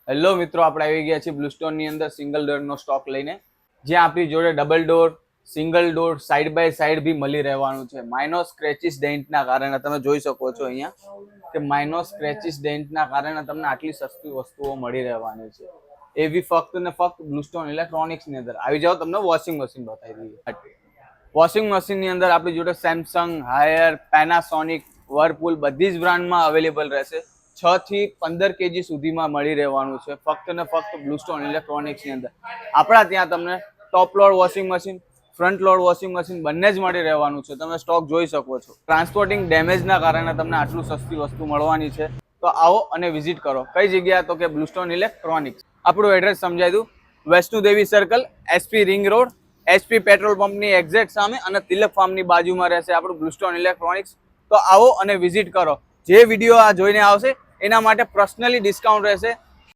Hello મિત્રો, આપણે આવી ગયા છીએ બ્લુસ્ટોન ની અંદર સિંગલ ડોર નો સ્ટોક લઈને, જ્યાં આપણી જોડે double door, single door, side by side બી મળી રહેવાનું છે. માઇનો સ્ક્રેચિસ ડેન્ટના કારણે તમે જોઈ શકો છો અહીંયા કે માઇનો સ્ક્રેચિસ ડેન્ટના કારણે તમને આટલી સસ્તી વસ્તુઓ મળી રહેવાની છે. એવી ફક્ત ને ફક્ત બ્લુસ્ટોન ઇલેક્ટ્રોનિક્સ ની અંદર. આવી જાઓ, તમને વોશિંગ મશીન બતાવી દઈએ. વોશિંગ મશીન ની અંદર આપણી જોડે સેમસંગ, હાયર, પેનાસોનિક, વર્લપૂલ બધી જ બ્રાન્ડમાં અવેલેબલ રહેશે. 6 થી 15 kg સુધીમાં મળી રહેવાનું છે ફક્ત ને ફક્ત બ્લુસ્ટોન ઇલેક્ટ્રોનિક્સ ની અંદર. આપણા ત્યાં તમને top load washing machine, front load washing machine બંને જ મળી રહેવાનું છે. તમે સ્ટોક જોઈ શકો છો. ટ્રાન્સપોર્ટિંગ ડેમેજના કારણે તમને આટલું સસ્તી વસ્તુ મળવાની છે. તો આવો અને વિઝિટ કરો. કઈ જગ્યા? તો કે બ્લુસ્ટોન ઇલેક્ટ્રોનિક્સ. આપણું એડ્રેસ સમજાવી દઉં. Vaishnodevi circle, SP ring road, HP petrol પંપની એક્ઝેક્ટ સામે અને તિલક ફાર્મની બાજુમાં રહેશે આપણું બ્લુસ્ટોન ઇલેક્ટ્રોનિક્સ. તો આવો અને વિઝિટ કરો. જે વિડીયો આ જોઈને આવશે એના માટે પર્સનલી ડિસ્કાઉન્ટ રહેશે.